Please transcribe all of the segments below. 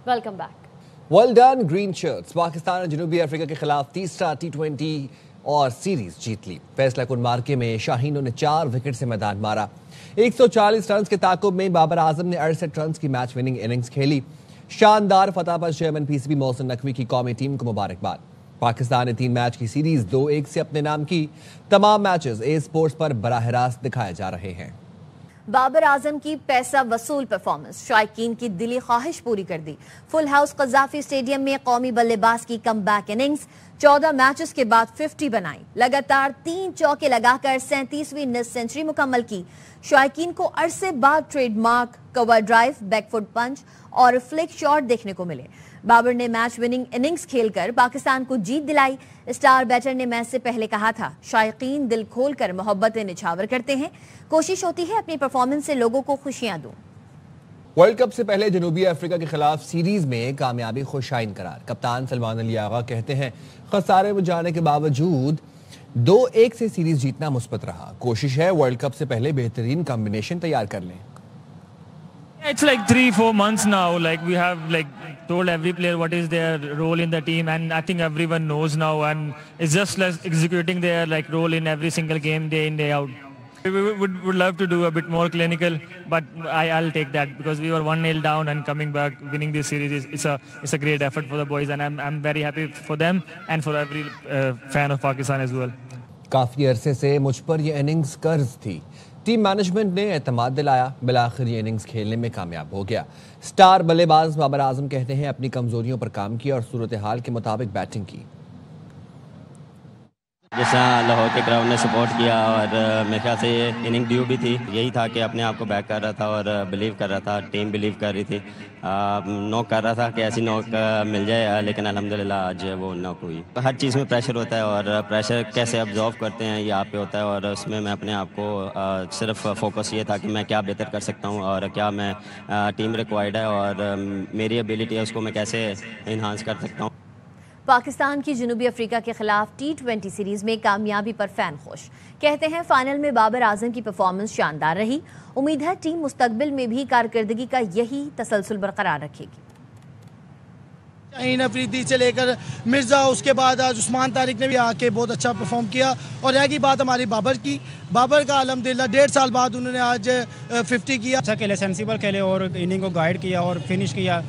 Welcome back. Well done green shirts. Pakistan ने जनूबी Africa के खिलाफ तीसरा T20 और सीरीज जीत ली। फैसला कुन मार्के में शाहीनों ने 4 विकेट से मैदान मारा। 140 रन के ताकुब में बाबर आजम ने 68 रन की मैच विनिंग इनिंग्स खेली। शानदार फतह पर चेयरमैन PCB मोहसिन नकवी की कौमी टीम को मुबारकबाद। पाकिस्तान ने 3 मैच की सीरीज 2-1 से अपने नाम की। तमाम मैचेस ए स्पोर्ट्स पर बराह रास्त दिखाए जा रहे हैं। बाबर आजम की पैसा वसूल परफॉर्मेंस शायकीन की दिली ख्वाहिश पूरी कर दी। फुल हाउस कज़ाफी स्टेडियम में कौमी बल्लेबाज की कमबैक इनिंग्स 14 मैचेस के बाद 50 बनाई। लगातार 3 चौके लगाकर 37वीं निस सेंचुरी मुकम्मल की। शायकीन को अरसे बाद ट्रेडमार्क कवर ड्राइव, बैकफुट पंच और फ्लिक शॉट देखने को मिले। बाबर ने मैच विनिंग इनिंग्स खेलकर पाकिस्तान को जीत दिलाई। स्टार बैटर ने मैच से पहले कहा था, शायकीन दिल खोलकर मोहब्बतें निछावर करते हैं, कोशिश होती है अपनी परफॉर्मेंस से लोगों को खुशियां दूं। वर्ल्ड कप से पहले जनूबी अफ्रीका के खिलाफ सीरीज में कामयाबी खुशाइन करार। कप्तान सलमान अली आगा कहते हैं, खसारे में जाने के बावजूद 2-1 से सीरीज जीतना मुस्बत रहा। कोशिश है वर्ल्ड कप से पहले बेहतरीन कॉम्बिनेशन तैयार कर लें। It's like 3-4 months now. Like we have told every player what is their role in the team, and I think everyone knows now. And it's just executing their role in every single game, day in day out. We would love to do a bit more clinical, but I'll take that because we were 1-0 down and coming back, winning this series. It's a great effort for the boys, and I'm very happy for them and for every fan of Pakistan as well. काफी अरसे से मुझ पर ये innings कर्ज थी। Team management ने एतमाद दिलाया, बिलाखिर ये इनिंग्स खेलने में कामयाब हो गया। स्टार बल्लेबाज बाबर आजम कहते हैं, अपनी कमजोरियों पर काम किया और सूरत हाल के मुताबिक बैटिंग की। जैसा लाहौर के क्राउड ने सपोर्ट किया और मेरे ख्याल से ये इनिंग ड्यू भी थी। यही था कि अपने आप को बैक कर रहा था और बिलीव कर रहा था, टीम बिलीव कर रही थी। नॉक कर रहा था कि ऐसी नॉक मिल जाए, लेकिन अल्हम्दुलिल्लाह आज वो नॉक हुई। हर चीज़ में प्रेशर होता है और प्रेशर कैसे ऑब्जॉर्व करते हैं ये आप पे होता है, और उसमें मैं अपने आप को सिर्फ फोकस ये था कि मैं क्या बेहतर कर सकता हूँ और क्या मैं टीम रिक्वायर्ड है और मेरी एबिलिटी है उसको मैं कैसे इन्हांस कर सकता हूँ। पाकिस्तान की जनूबी अफ्रीका के खिलाफ T20 सीरीज में कामयाबी पर फैन खुश। कहते हैं, फाइनल में बाबर आजम की परफॉर्मेंस शानदार रही। उम्मीद है टीम मुस्तकबिल में भी कारकर्दगी का यही तसलसल बरकरार रखेगी। शाहीन अफरीदी से लेकर मिर्जा, उसके बाद आज उस्मान तारिक ने भी आके बहुत अच्छा परफॉर्म किया। और रह गई बात हमारी बाबर की, बाबर का अल्हम्दुलिल्लाह 1.5 साल बाद उन्होंने आज 50 किया। अच्छा खेले, सेंसिबल खेले और इनिंग को गाइड किया और फिनिश किया,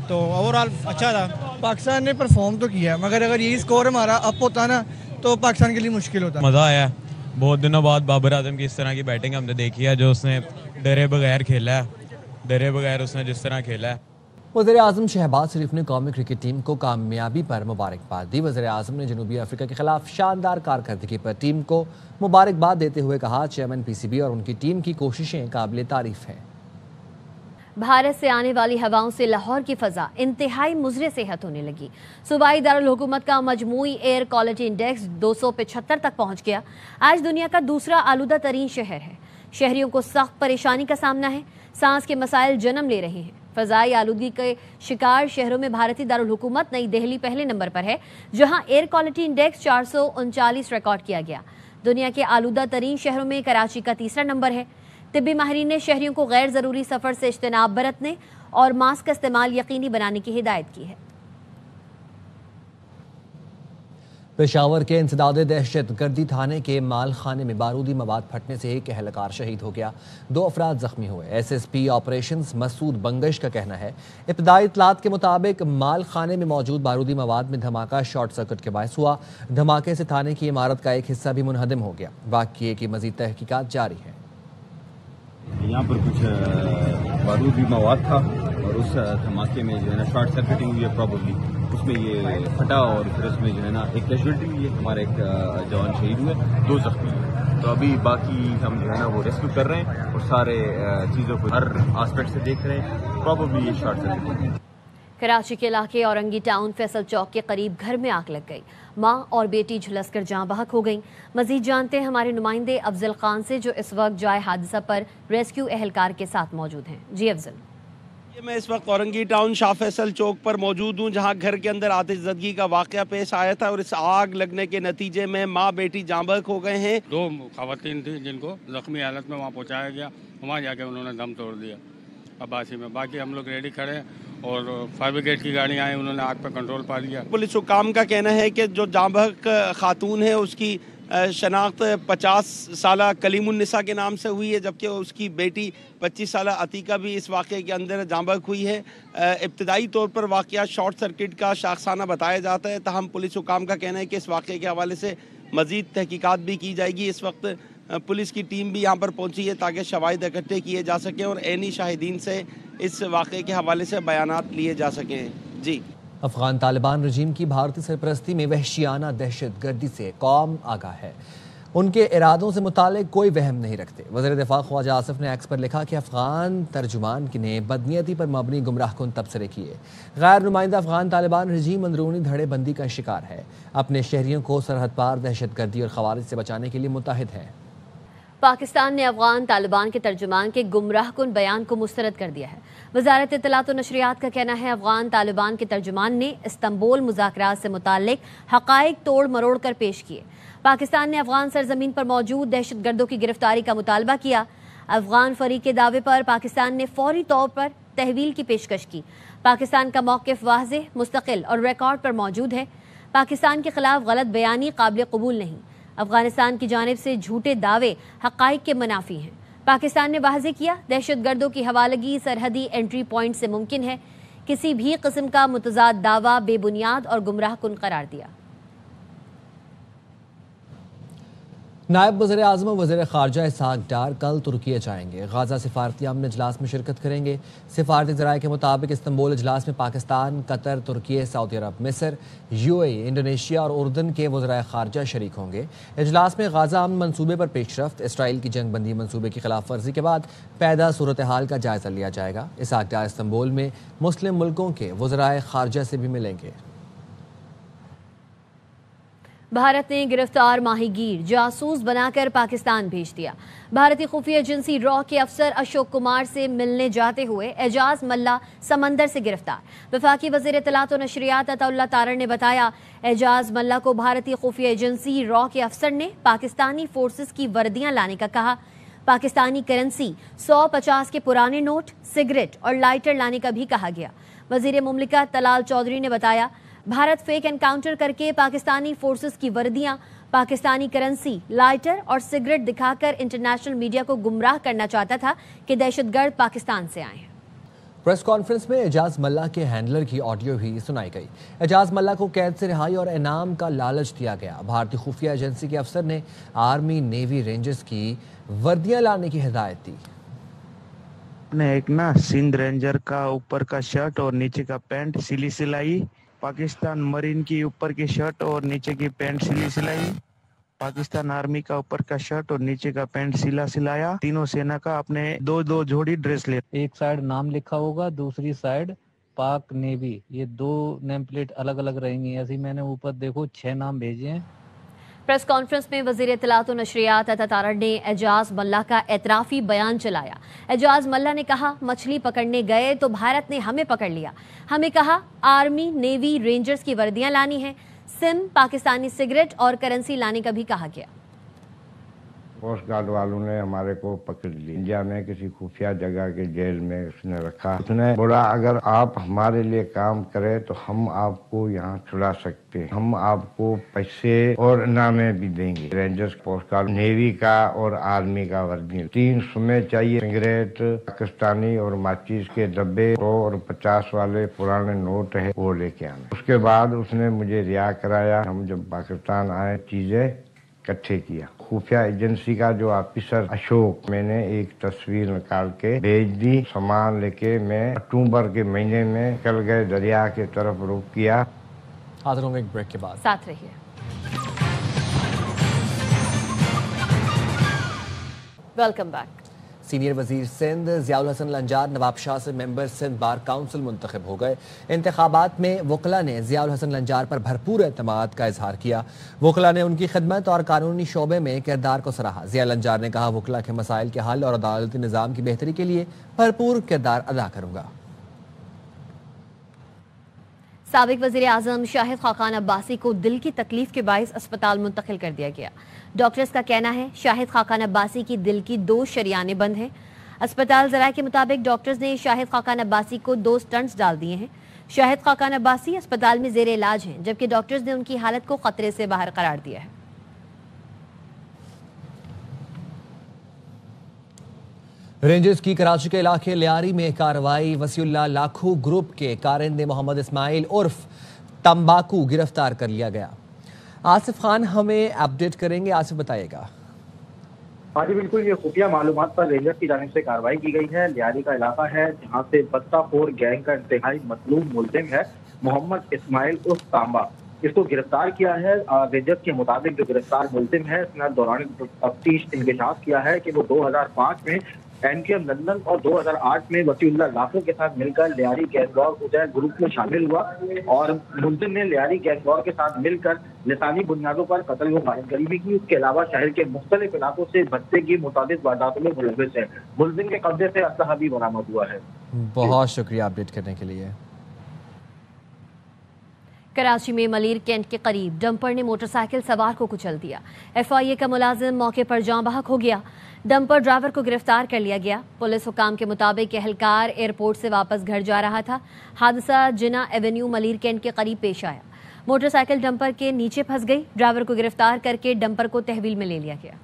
तो ओवरऑल अच्छा था। पाकिस्तान ने परफॉर्म तो किया, मगर अगर यही स्कोर हमारा अप होता ना तो पाकिस्तान के लिए मुश्किल होता। मज़ा आया, बहुत दिनों बाद बाबर आजम की इस तरह की बैटिंग हमने देखी है, जो उसने डरे बगैर खेला है, डरे बगैर उसने जिस तरह खेला है। वज़ीर आज़म शहबाज शरीफ ने कौमी क्रिकेट टीम को कामयाबी पर मुबारकबाद दी। वज़ीर आज़म ने जनूबी अफ्रीका के खिलाफ शानदार कारकर्दगी पर टीम को मुबारकबाद देते हुए कहा, चेयरमैन PCB और उनकी टीम की कोशिशें काबिल तारीफ हैं। भारत से आने वाली हवाओं से लाहौर की फजा इंतहाई मुज़रे सेहत होने लगी। सूबाई दारुल हुकूमत का मजमूई एयर क्वालिटी इंडेक्स 275 तक पहुंच गया। आज दुनिया का दूसरा आलूदा तरीन शहर है। शहरियों को सख्त परेशानी का सामना है, सांस के मसाइल जन्म ले रहे हैं। फजाई आलूदगी के शिकार शहरों में भारतीय दारुल हुकूमत नई दिल्ली पहले नंबर पर है, जहां एयर क्वालिटी इंडेक्स 439 रिकॉर्ड किया गया। दुनिया के आलूदा तरीन शहरों में कराची का तीसरा नंबर है। तिब्बी माहिरीन ने शहरियों को गैर ज़रूरी सफ़र से इज्तनाब बरतने और मास्क का इस्तेमाल यकीनी बनाने की हिदायत की है। पेशावर के इंसदादे दहशत गर्दी थाने के माल खाने में बारूदी मवाद फटने से एक एहलकार शहीद हो गया, 2 अफराद जख्मी हुए। SSP ऑपरेशंस मसूद बंगश का कहना है, इब्तदाई इत्तलात के मुताबिक माल खाने में मौजूद बारूदी मवाद में धमाका शॉर्ट सर्किट के बायस हुआ। धमाके से थाने की इमारत का एक हिस्सा भी मुनहदम हो गया। वाक़ये की मज़ीद तहकीकात जारी है। यहाँ पर कुछ बारूदी मवाद था और उस धमाके में जो है ना शॉर्ट सर्किटिंग हुई है, प्रॉबली उसमें ये फटा और फिर उसमें जो है ना एक कैजुअल्टी हुई है, हमारे एक जवान शहीद हुए, 2 जख्मी हुए। तो अभी बाकी हम जो है ना वो रेस्क्यू कर रहे हैं और सारे चीज़ों को हर एस्पेक्ट से देख रहे हैं। प्रॉबली ये शॉर्ट सर्किटिंग है। कराची के इलाके औरंगी टाउन फैसल चौक के करीब घर में आग लग गई। मां और बेटी झुलसकर जाँ बहक हो गईं। मजीद जानते हैं हमारे नुमाइंदे अफजल खान से, जो इस वक्त जाए हादसा पर रेस्क्यू एहलकार के साथ मौजूद हैं। जी अफजल। मैं इस वक्त औरंगी टाउन शाह फैसल चौक पर मौजूद हूँ, जहाँ घर के अंदर आतिशज़दगी का वाक़या पेश आया था और इस आग लगने के नतीजे में माँ बेटी जाँ बहक हो गए हैं। 2 ख़वातीन थी जिनको ज़ख्मी हालत में वहाँ पहुँचाया गया, वहाँ जाके उन्होंने दम तोड़ दिया अब्बासी में। बाकी हम लोग रेडी खड़े हैं और फायर ब्रिगेड की गाड़ियाँ आई, उन्होंने आग पर कंट्रोल पा लिया। पुलिस हुकाम का कहना है कि जो जांबहक खातून है उसकी शनाख्त 50 साला कलीमुन्निसा के नाम से हुई है, जबकि उसकी बेटी 25 साला अतीका भी इस वाक़े के अंदर जांबहक हुई है। इब्तदाई तौर पर वाक़या शॉर्ट सर्किट का शाखसाना बताया जाता है, ताहम पुलिस हुकाम का कहना है कि इस वाक़े के हवाले से मज़ीद तहकीकात भी की जाएगी। इस वक्त पुलिस की टीम भी यहाँ पर पहुँची है ताकि शवाहिद इकट्ठे किए जा सकें और ऐनी शाहिदीन से इस वाक़े के हवाले से बयानात लिए जा सकें। जी। अफगान तालिबान रजीम की भारतीय सरपरस्ती में वहशियाना दहशतगर्दी से कौम आगाह है, उनके इरादों से मुतालिक कोई वहम नहीं रखते। वज़ीर दिफा ख्वाजा आसिफ ने एक्स पर लिखा कि अफगान तर्जुमान ने बदनीयती पर मबनी गुमराह कुन तबसरे किए। गैर नुमाइंदा अफगान तालिबान रजीम अंदरूनी धड़ेबंदी का शिकार है, अपने शहरियों को सरहद पार दहशतगर्दी और खवारिज से बचाने के लिए मुत्तहिद है। पाकिस्तान ने अफगान तालिबान के तर्जुमान के गुमराह कुन बयान को मुस्तरद कर दिया है। वजारत इत्तलात व नशरियात का कहना है अफगान तालिबान के तर्जुमान ने इस्तंबुल मुज़ाकरात से मुताल्लिक हक़ाइक़ तोड़ मरोड़ कर पेश किए। पाकिस्तान ने अफगान सरजमीन पर मौजूद दहशतगर्दों की गिरफ्तारी का मुतालबा किया। अफगान फरीक के दावे पर पाकिस्तान ने फौरी तौर पर तहवील की पेशकश की। पाकिस्तान का मौक़िफ़ वाज़ेह, मुस्तक़िल और रिकॉर्ड पर मौजूद है। पाकिस्तान के खिलाफ गलत बयानी काबिल कबूल नहीं। अफगानिस्तान की जानिब से झूठे दावे हक़ाइक़ के मुनाफी हैं। पाकिस्तान ने वाज़ेह किया दहशतगर्दों की हवालगी सरहदी एंट्री पॉइंट से मुमकिन है। किसी भी किस्म का मुतज़ाद दावा बेबुनियाद और गुमराह कुन करार दिया। नायब वज़ीर आज़म और वज़ीर ख़ारजा इसहाक़ डार कल तुर्की जाएंगे। गाज़ा सिफारती अमन इजलास में शिरकत करेंगे। सिफारती ज़राए के मुताबिक इस्तंबुल इजलास में पाकिस्तान, कतर, तुर्की, सऊदी अरब, मिस्र, UAE, इंडोनेशिया और उर्दन के वज़ीर ख़ारजा शरीक होंगे। इजलास में गाज़ा अमन मनसूबे पर पेशरफ्त, इसराइल की जंग बंदी मनसूबे की खिलाफ वर्जी के बाद पैदा सूरत हाल का जायज़ा लिया जाएगा। इसहाक़ डार इस्तंबुल में मुस्लिम मुल्कों के वज़ीर ख़ारजा से भी मिलेंगे। भारत ने गिरफ्तार माहीगीर जासूस बनाकर पाकिस्तान भेज दिया। भारतीय खुफिया एजेंसी रॉ के अफसर अशोक कुमार से मिलने जाते हुए एजाज मल्ला समंदर से गिरफ्तार। वफाकी वज़ीर इत्तलात व नशरियात अताउल्लाह तारड़ ने बताया एजाज मल्ला को भारतीय खुफिया एजेंसी रॉ के अफसर ने पाकिस्तानी फोर्सेस की वर्दियां लाने का कहा। पाकिस्तानी करेंसी 150 के पुराने नोट, सिगरेट और लाइटर लाने का भी कहा गया। वज़ीर मुमलिकत तलाल चौधरी ने बताया भारत फेक एनकाउंटर करके पाकिस्तानी फोर्सेस की वर्दियां, पाकिस्तानी करेंसी, लाइटर और सिगरेट दिखाकर इंटरनेशनल मीडिया को गुमराह करना चाहता था कि दहशतगर्द पाकिस्तान से आए हैं। प्रेस कॉन्फ्रेंस में एजाज मल्ला के हैंडलर की ऑडियो भी सुनाई गई। एजाज मल्ला को कैद से रिहाई और इनाम का लालच दिया गया। भारतीय खुफिया एजेंसी के अफसर ने आर्मी, नेवी, रेंजर्स की वर्दियां लाने की हिदायत दी। ने एक ना सिंध रेंजर का ऊपर का शर्ट और नीचे का पैंट सिली सिलाई, पाकिस्तान मरीन की ऊपर की शर्ट और नीचे की पैंट सिली सिलाई, पाकिस्तान आर्मी का ऊपर का शर्ट और नीचे का पैंट सिला सिलाया। तीनों सेना का अपने दो जोड़ी ड्रेस ले, एक साइड नाम लिखा होगा, दूसरी साइड पाक नेवी, ये 2 नेम प्लेट अलग अलग रहेंगी। ऐसे मैंने ऊपर देखो 6 नाम भेजे हैं। प्रेस कॉन्फ्रेंस में वज़ीर इत्तलात व नशरियात अता तारड़ ने एजाज मल्ला का एतराफ़ी बयान चलाया। एजाज मल्ला ने कहा मछली पकड़ने गए तो भारत ने हमें पकड़ लिया। हमें कहा आर्मी, नेवी, रेंजर्स की वर्दियां लानी है। सिम, पाकिस्तानी सिगरेट और करेंसी लाने का भी कहा गया। कोस्ट गार्ड वालों ने हमारे को पकड़ ली। इंडिया में किसी खुफिया जगह के जेल में उसने रखा। उसने बोला अगर आप हमारे लिए काम करें तो हम आपको यहाँ छुड़ा सकते हैं, हम आपको पैसे और इनामे भी देंगे। रेंजर्स, कोस्ट गार्ड, नेवी का और आर्मी का वर्दी 3 सुमे चाहिए। सिगरेट, पाकिस्तानी और माचिस के डब्बे और 50 वाले पुराने नोट है वो लेके आना। उसके बाद उसने मुझे रिहा कराया। हम जब पाकिस्तान आए चीजें इकट्ठे किया। खुफिया एजेंसी का जो ऑफिसर अशोक, मैंने एक तस्वीर निकाल के भेज दी। सामान लेके मैं अक्टूबर के महीने में निकल गए, दरिया के तरफ रुख किया। हाजिर एक ब्रेक के बाद साथ रहिए। Welcome back. सीनियर वजीर सिंध ज़ियाउल हसन लंजार नवाब शाह से मेंबर सिंध बार काउंसिल मुंतखब हो गए। इंतखाबात में वकला ने ज़ियाउल हसन लंजार पर भरपूर एतमाद का इजहार किया। वकला ने उनकी खिदमत और कानूनी शोबे में किरदार को सराहा। ज़िया लंजार ने कहा वकला के मसाइल के हल और अदालती निज़ाम की बेहतरी के लिए भरपूर किरदार अदा करूँगा। साबिक वज़ीर आज़म शाहिद खाकान अब्बासी को दिल की तकलीफ के बाइस अस्पताल मुंतकिल कर दिया गया। डॉक्टर्स का कहना है शाहिद खाकान अब्बासी की दिल की 2 शरियानें बंद हैं। अस्पताल ज़राए के मुताबिक डॉक्टर्स ने शाहिद खाकान अब्बासी को 2 स्टंट्स डाल दिए हैं। शाहिद खाकान अब्बासी अस्पताल में ज़ेरे इलाज हैं, जबकि डॉक्टर्स ने उनकी हालत को खतरे से बाहर करार दिया है। रेंजर्स की कराची के इलाके लियारी में कार्रवाई। वसीउल्लाह लाखू ग्रुप के कारिंदे मोहम्मद इस्माइल उर्फ तंबाकू गिरफ्तार कर लिया गया। आसिफ खान हमें अपडेट करेंगे। आसिफ बताइएगा। हाँ जी बिल्कुल, ये खुफिया मालूमात पर रेंजर्स की जानिब से कार्रवाई की गई है। लियारी का इलाका है जहाँ से बत्ताखोर गैंग का इंतहाई मतलूब मुल्जिम है मोहम्मद इस्माइल उर्फ तांबा, इसको गिरफ्तार किया है। रेंजर्स के मुताबिक जो गिरफ्तार मुल्जिम है इसने दौरान तफ्तीश इंकशाफ किया है कि वो 2005 में NKM लंदन और 2008 में वसीउल्लाह लाखू के साथ मिलकर लियारी गैंगवॉर उदय ग्रुप में शामिल हुआ और मुल्जिम ने लियारी गैंगवॉर के साथ मिलकर लिसानी बुनियादों पर कत्ल व मारगरी भी की। इसके अलावा शहर के मुख्तलिफ इलाकों से भत्ते की मुताबिक वारदातों में मुलविस है। मुल्जिम के कब्जे से असलहा भी बरामद हुआ है। बहुत शुक्रिया अपडेट करने के लिए। कराची में मलीर कैंट के करीब डंपर ने मोटरसाइकिल सवार को कुचल दिया। FIA का मुलाजिम मौके पर जाँ बहक हो गया। डंपर ड्राइवर को गिरफ्तार कर लिया गया। पुलिस हुकाम के मुताबिक एहलकार एयरपोर्ट से वापस घर जा रहा था। हादसा जिना एवेन्यू मलीर कैंट के करीब पेश आया। मोटरसाइकिल डंपर के नीचे फंस गई। ड्राइवर को गिरफ्तार करके डंपर को तहवील में ले लिया गया।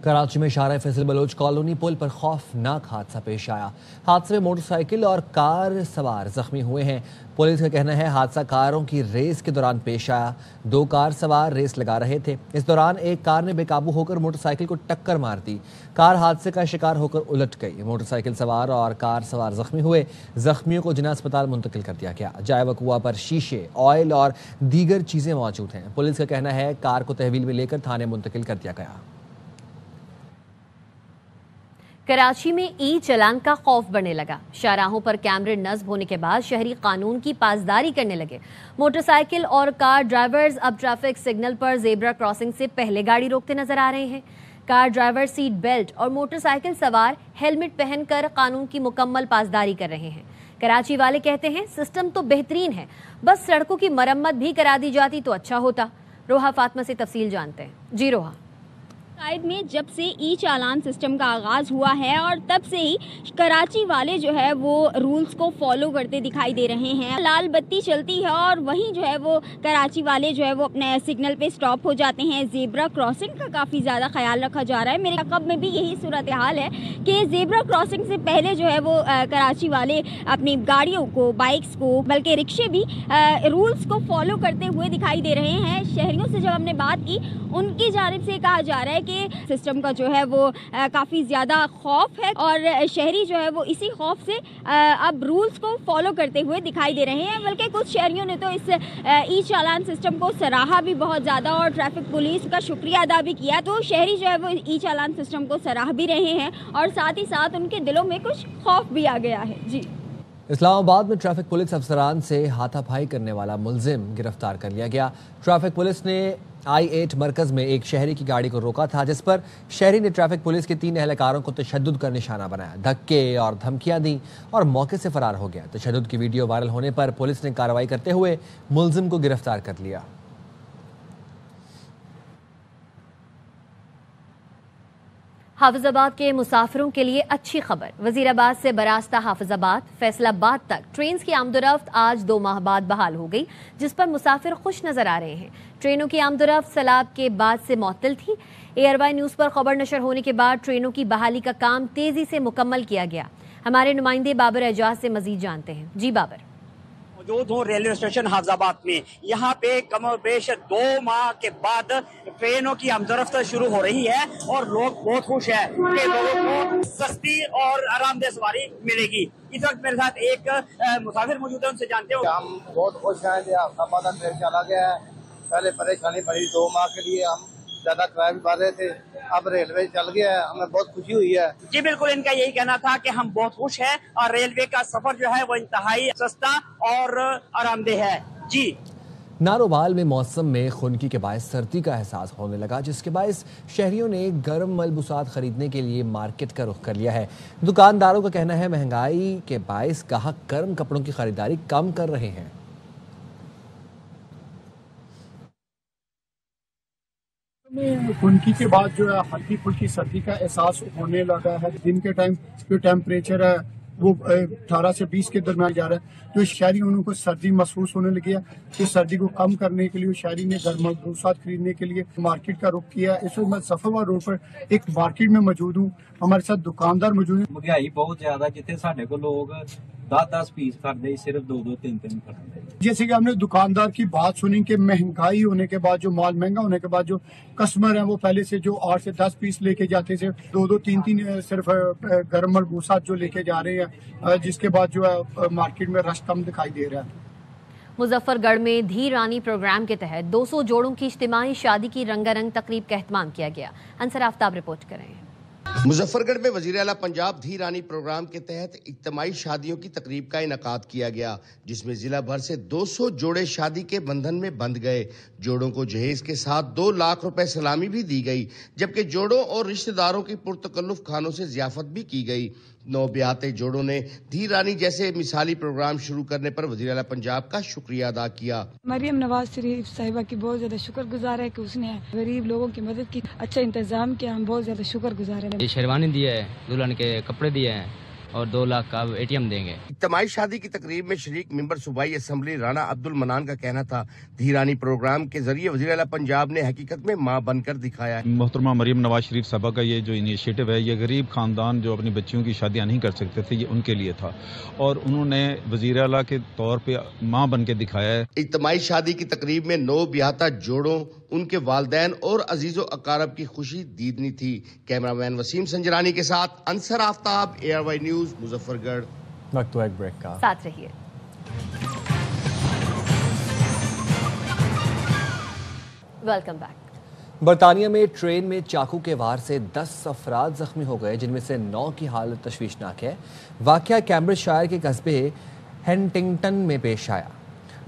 कराची में शारा फैसल बलोच कॉलोनी पुल पर खौफनाक हादसा पेश आया। हादसे में मोटरसाइकिल और कार सवार जख्मी हुए हैं। पुलिस का कहना है हादसा कारों की रेस के दौरान पेश आया। 2 कार सवार रेस लगा रहे थे। इस दौरान एक कार ने बेकाबू होकर मोटरसाइकिल को टक्कर मार दी। कार हादसे का शिकार होकर उलट गई। मोटरसाइकिल सवार और कार सवार जख्मी हुए। जख्मियों को जिना अस्पताल मुंतकिल कर दिया गया। जाए वकुआ पर शीशे, ऑयल और दीगर चीजें मौजूद हैं। पुलिस का कहना है कार को तहवील में लेकर थाने मुंतकिल कर दिया गया। कराची में ई चलान का खौफ बढ़ने लगा। शाहराहों पर कैमरे नस्ब होने के बाद शहरी कानून की पासदारी करने लगे। मोटरसाइकिल और कार ड्राइवर्स अब ट्रैफिक सिग्नल पर जेब्रा क्रॉसिंग से पहले गाड़ी रोकते नजर आ रहे हैं। कार ड्राइवर सीट बेल्ट और मोटरसाइकिल सवार हेलमेट पहनकर कानून की मुकम्मल पासदारी कर रहे हैं। कराची वाले कहते हैं सिस्टम तो बेहतरीन है, बस सड़कों की मरम्मत भी करा दी जाती तो अच्छा होता। रोहा फातिमा से तफसील जानते हैं। जी रोहा। साइड में जब से ई चालान सिस्टम का आगाज़ हुआ है और तब से ही कराची वाले जो है वो रूल्स को फॉलो करते दिखाई दे रहे हैं। लाल बत्ती चलती है और वहीं जो है वो कराची वाले जो है वो अपने सिग्नल पे स्टॉप हो जाते हैं। जेब्रा क्रॉसिंग का काफ़ी ज़्यादा ख्याल रखा जा रहा है। मेरे अकब में भी यही सूरत हाल है कि जेब्रा क्रॉसिंग से पहले जो है वो कराची वाले अपनी गाड़ियों को, बाइक्स को, बल्कि रिक्शे भी रूल्स को फॉलो करते हुए दिखाई दे रहे हैं। शहरियों से जब हमने बात की, उनकी जानिब से कहा जा रहा है कि सिस्टम का जो है वो काफ़ी ज़्यादा खौफ है और शहरी जो है वो इसी खौफ से अब रूल्स को फॉलो करते हुए दिखाई दे रहे हैं। बल्कि कुछ शहरियों ने तो इस ई चालान सिस्टम को सराहा भी बहुत ज़्यादा और ट्रैफिक पुलिस का शुक्रिया अदा भी किया। तो शहरी जो है वो ई चालान सिस्टम को सराह भी रहे हैं और साथ ही साथ उनके दिलों में कुछ खौफ भी आ गया है। जी। इस्लामाबाद में ट्रैफिक पुलिस अफसरान से हाथापाई करने वाला मुलजिम गिरफ्तार कर लिया गया। ट्रैफिक पुलिस ने I8 मरकज में एक शहरी की गाड़ी को रोका था, जिस पर शहरी ने ट्रैफिक पुलिस के 3 एहलकारों को तशद्दुद का निशाना बनाया, धक्के और धमकियां दी और मौके से फरार हो गया। तशद्दुद की वीडियो वायरल होने पर पुलिस ने कार्रवाई करते हुए मुलजिम को गिरफ्तार कर लिया। हाफिजाबाद के मुसाफिरों के लिए अच्छी खबर। वजीराबाद से बरास्ता हाफिजाबाद, फैसलाबाद तक ट्रेन की आमदोरफ्त आज 2 माह बाद बहाल हो गई, जिस पर मुसाफिर खुश नजर आ रहे हैं। ट्रेनों की आमदोरफ्त सलाब के बाद से मुअत्तल थी। एयरवाई न्यूज़ पर खबर नशर होने के बाद ट्रेनों की बहाली का काम तेजी से मुकम्मल किया गया। हमारे नुमाइंदे बाबर एजाज से मजीद जानते हैं। जी बाबर। मौजूद हूँ रेलवे स्टेशन हाफिजाबाद में। यहाँ पे कम बेश 2 माह के बाद ट्रेनों की आमदरफ्त शुरू हो रही है और लोग बहुत खुश हैं कि लोगों को सस्ती और आरामदेह सवारी मिलेगी। इस वक्त मेरे साथ एक मुसाफिर मौजूद है, उनसे जानते हो। हम बहुत खुश हैं कि हाफिजाबाद ट्रेन चला गया है। पहले परेशानी पड़ी 2 माह के लिए, हम ज्यादा किराया भी भर रहे थे, अब रेलवे चल गया है, हमें बहुत खुशी हुई है। जी बिल्कुल, इनका यही कहना था कि हम बहुत खुश हैं और रेलवे का सफर जो है वो इंतहाई सस्ता और आरामदेह है। जी। नारोवाल में मौसम में खुनकी के बायस सर्दी का एहसास होने लगा, जिसके बायस शहरियों ने गर्म मलबूसात खरीदने के लिए मार्केट का रुख कर लिया है। दुकानदारों का कहना है महंगाई के बायस ग्राहक गर्म कपड़ों की खरीदारी कम कर रहे हैं। خنکی کے بعد جو ہے ہلکی پھلکی سردی کا احساس ہونے لگا ہے. دن کے ٹائم جو ٹیمپریچر ہے وہ 18 سے 20 کے درمیان جا رہا ہے. تو شہری انہوں کو سردی محسوس ہونے لگی ہے. تو سردی کو کم کرنے کے لیے شہری نے گھر ملبوسات خریدنے کے لیے مارکیٹ کا رخ کیا. اس وقت میں صفوہ روڈ پر ایک مارکیٹ میں موجود ہوں. ہمارے ساتھ دکاندار موجود ہیں. مہنگائی بہت زیادہ جتنے ساڈے کو لوگ 10 پیس کرتے صرف 2 3 کرتے. جیسے کہ ہم نے دکاندار کی بات سنی کہ مہنگائی ہونے کے بعد جو مال مہنگا ہونے کے بعد جو کسٹمر ہیں وہ پہلے سے جو 8 سے 10 پیس لے کے جاتے تھے 2 3 صرف گرم ملبوسات جو لے کے جا رہے ہیں, جس کے بعد جو ہے مارکیٹ میں رش کم دکھائی دے رہا ہے. مظفر گڑھ میں دھی رانی پروگرام کے تحت 200 جوڑوں کی اجتماعی شادی کی رنگا رنگ تقریب کا اہتمام کیا گیا. انصر آفتاب رپورٹ کریں. مظفر گڑھ میں وزیر اعلیٰ پنجاب دھی رانی پروگرام کے تحت اجتماعی شادیوں کی تقریب کا انعقاد کیا گیا, جس میں ضلع بھر سے 200 جوڑے شادی کے بندھن میں بندھ گئے. جوڑوں کو جہیز کے ساتھ 2 لاکھ روپے سلامی بھی دی گئی, جبکہ جوڑوں اور رشتہ داروں کی پرتکلف کھانوں سے ضیافت بھی کی گئی. 9 بیاہتے جوڑوں نے دھی رانی جیسے مثالی پروگرام شروع کرنے پر وزیر اعلیٰ پنجاب کا شکریہ ادا کیا. مریم نواز شریف صاحبہ کی بہت زیادہ شکر گزار ہے کہ اس نے غریب لوگوں کی مدد کی, اچھا انتظام کیا. ہم بہت زیادہ شکر گزار ہیں. یہ شیروانی دیا ہے, دلہن کے کپڑے دیے ہیں اور 2 لاکھ کا ATM دیں گے. اجتماعی شادی کی تقریب میں شریک ممبر صوبائی اسمبلی رانا عبد المنان کا کہنا تھا, دھی رانی پروگرام کے ذریعے وزیر اعلیٰ پنجاب نے حقیقت میں ماں بن کر دکھایا ہے. محترمہ مریم نواز شریف صاحبہ کا یہ جو انیشیٹو ہے, یہ غریب خاندان جو اپنی بچیوں کی شادیاں نہیں کر سکتے تھے, یہ ان کے لیے تھا, اور انہوں نے وزیر اعلیٰ کے طور پہ ماں بن کے دکھایا ہے. اجتماعی شادی کی تقریب میں 9 بیاہتا جوڑوں, ان کے والدین اور عزیز و اقارب کی خوشی دیدنی تھی. کیمرہ مین وسیم سنجرانی کے ساتھ انصر آفتاب, ARY نیوز, مظفر گڑھ. وقت ایک بریک کا, ساتھ رہیے. Welcome back. برطانیہ میں ٹرین میں چاقو کے وار سے 10 افراد زخمی ہو گئے, جن میں سے 9 کی حالت تشویشناک ہے. واقعہ کیمبرج شائر کے قصبے ہینٹنگٹن میں پیش آیا.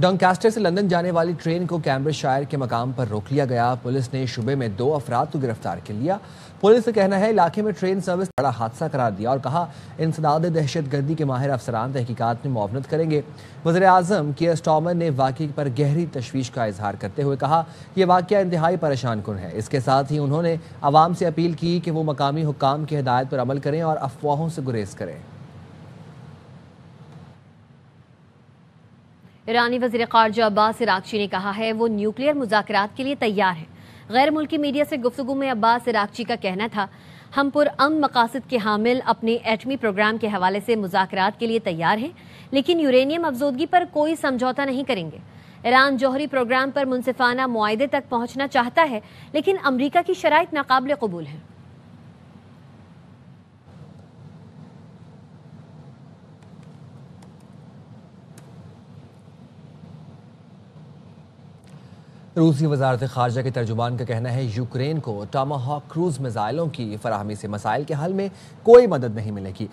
ڈانکاسٹر سے لندن جانے والی ٹرین کو کیمبرج شائر کے مقام پر روک لیا گیا. پولیس نے شبے میں 2 افراد کو گرفتار کر لیا. پولیس کا کہنا ہے علاقے میں ٹرین سروس بڑا حادثہ قرار دیا اور کہا انسداد دہشت گردی کے ماہر افسران تحقیقات میں معاونت کریں گے. وزیر اعظم کیئر سٹارمر نے واقعے پر گہری تشویش کا اظہار کرتے ہوئے کہا یہ واقعہ انتہائی پریشان کن ہے. اس کے ساتھ ہی انہوں نے عوام سے اپیل کی کہ وہ مقامی حکام کی ہدایت پر عمل کریں اور افواہوں سے گریز کریں. ایرانی وزیر خارجہ عباس عراقچی نے کہا ہے وہ نیوکلیئر مذاکرات کے لیے تیار ہیں. غیر ملکی میڈیا سے گفتگو میں عباس عراقچی کا کہنا تھا ہم پرامن مقاصد کے حامل اپنے ایٹمی پروگرام کے حوالے سے مذاکرات کے لیے تیار ہیں, لیکن یورینیم افزودگی پر کوئی سمجھوتا نہیں کریں گے. ایران جوہری پروگرام پر منصفانہ معاہدے تک پہنچنا چاہتا ہے, لیکن امریکہ کی شرائط ناقابل قبول ہیں. روسی وزارت خارجہ کے ترجمان کا کہنا ہے یوکرین کو ٹاماہاک کروز میزائلوں کی فراہمی سے مسائل کے حل میں کوئی مدد نہیں ملے گی.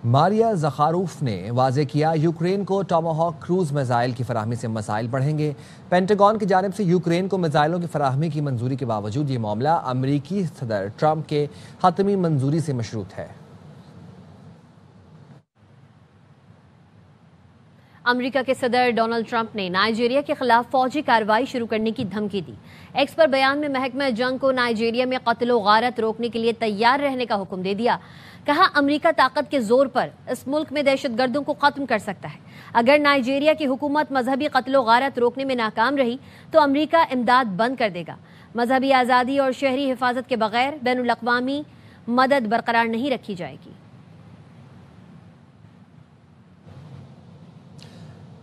ماریا زخاروف نے واضح کیا یوکرین کو ٹاماہاک کروز میزائل کی فراہمی سے مسائل بڑھیں گے. پینٹاگون کی جانب سے یوکرین کو میزائلوں کی فراہمی کی منظوری کے باوجود یہ معاملہ امریکی صدر ٹرمپ کے حتمی منظوری سے مشروط ہے. امریکہ کے صدر ڈونلڈ ٹرمپ نے نائجیریا کے خلاف فوجی کارروائی شروع کرنے کی دھمکی دی. ایکس پر بیان میں محکمہ جنگ کو نائجیریا میں قتل و غارت روکنے کے لیے تیار رہنے کا حکم دے دیا. کہا امریکہ طاقت کے زور پر اس ملک میں دہشت گردوں کو ختم کر سکتا ہے. اگر نائجیریا کی حکومت مذہبی قتل و غارت روکنے میں ناکام رہی تو امریکہ امداد بند کر دے گا. مذہبی آزادی اور شہری حفاظت کے بغیر بین الاقوامی مدد برقرار نہیں رکھی جائے گی.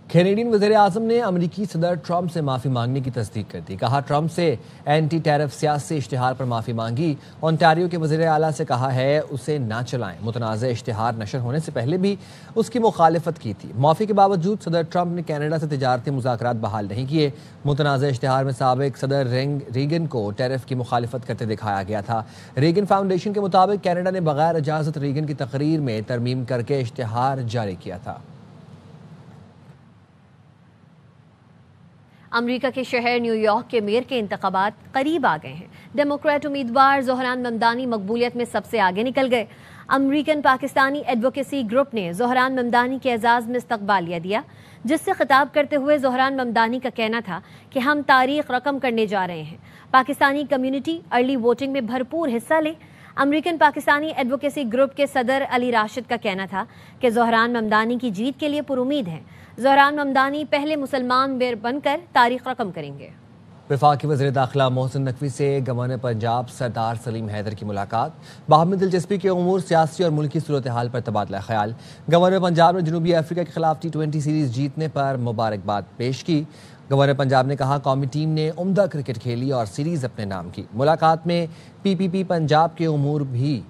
کینیڈین وزیر اعظم نے امریکی صدر ٹرمپ سے معافی مانگنے کی تصدیق کر دی. کہا ٹرمپ سے اینٹی ٹیرف سیاسی اشتہار پر معافی مانگی. اونٹاریو کے وزیر اعلیٰ سے کہا ہے اسے نہ چلائیں. متنازع اشتہار نشر ہونے سے پہلے بھی اس کی مخالفت کی تھی. معافی کے باوجود صدر ٹرمپ نے کینیڈا سے تجارتی مذاکرات بحال نہیں کیے. متنازع اشتہار میں سابق صدر ریگن کو ٹیرف کی مخالفت کرتے دکھایا گیا تھا. ریگن فاؤنڈیشن کے مطابق کینیڈا نے بغیر اجازت ریگن کی تقریر میں ترمیم کر کے اشتہار جاری کیا تھا. امریکہ کے شہر نیو یارک کے میئر کے انتخابات قریب آ گئے ہیں. ڈیموکریٹ امیدوار زہران ممدانی مقبولیت میں سب سے آگے نکل گئے. امریکن پاکستانی ایڈوکیسی گروپ نے زہران ممدانی کے اعزاز میں استقبالیہ دیا، جس سے خطاب کرتے ہوئے زہران ممدانی کا کہنا تھا کہ ہم تاریخ رقم کرنے جا رہے ہیں، پاکستانی کمیونٹی ارلی ووٹنگ میں بھرپور حصہ لے۔ امریکن پاکستانی ایڈوکیسی گروپ کے صدر علی راشد کا کہنا تھا کہ زہران ممدانی کی جیت کے لیے پرامید ہیں۔ زہران ممدانی پہلے مسلمان میئر بن کر تاریخ رقم کریں گے۔ وفاقی وزیر داخلہ محسن نقوی سے گورنر پنجاب سردار سلیم حیدر کی ملاقات، باہمی دلچسپی کے امور، سیاسی اور ملکی صورتحال پر تبادلہ خیال۔ گورنر پنجاب نے جنوبی افریقہ کے خلاف T20 سیریز جیتنے پر مبارکباد پیش کی۔ گورنر پنجاب نے کہا قومی ٹیم نے عمدہ کرکٹ کھیلی اور سیریز اپنے نام کی۔ ملاقات میں PPP پنجاب کے امور بھی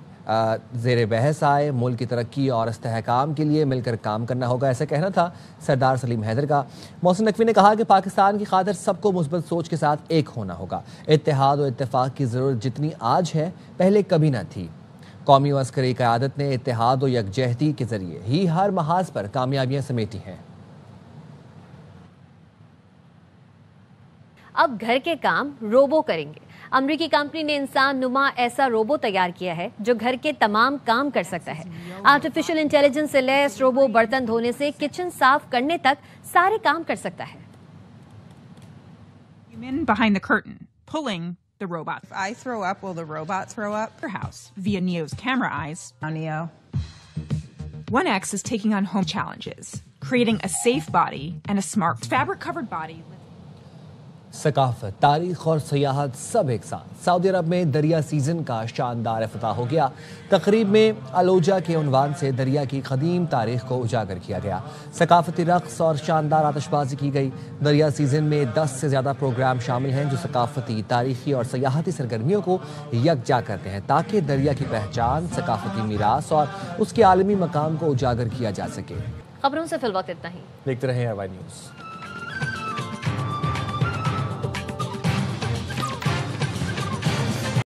زیر بحث آئے۔ ملک کی ترقی اور استحکام کے لیے مل کر کام کرنا ہوگا، ایسا کہنا تھا سردار سلیم حیدر کا۔ محسن نقوی نے کہا کہ پاکستان کی خاطر سب کو مثبت سوچ کے ساتھ ایک ہونا ہوگا۔ اتحاد و اتفاق کی ضرورت جتنی آج ہے پہلے کبھی نہ تھی۔ قومی و عسکری قیادت نے اتحاد و یکجہتی کے ذریعے ہی ہر محاذ پر کامیابیاں سمیٹی ہیں۔ اب گھر کے کام روبو کریں گے۔ امریکی کمپنی نے انسان نما ایسا روبو تیار کیا ہے جو گھر کے تمام کام کر سکتا ہے۔ آرٹیفیشل انٹیلیجنس سے لیس روبو برتن دھونے سے کچن صاف کرنے تک سارے کام کر سکتا ہے۔ Behind the curtain, pulling the robot. If I throw up, will the robot throw up? Your house via Neo's camera eyes. Neo. One X is taking on home challenges, creating a safe body and a smart fabric-covered body. ثقافت، تاریخ اور سیاحت سب ایک ساتھ۔ سعودی عرب میں دریا season کا شاندار افتتاح ہو گیا۔ تقریب میں الوجا کے عنوان سے دریا کی قدیم تاریخ کو اجاگر کیا گیا۔ ثقافتی رقص اور شاندار آتش بازی کی گئی۔ دریا سیزن میں 10 سے زیادہ پروگرام شامل ہیں جو ثقافتی، تاریخی اور سیاحتی سرگرمیوں کو یکجا کرتے ہیں تاکہ دریا کی پہچان، ثقافتی میراث اور اس کے عالمی مقام کو اجاگر کیا جا سکے۔ خبروں سے فی الوقت اتنا ہی۔ دیکھتے رہیں RY نیوز۔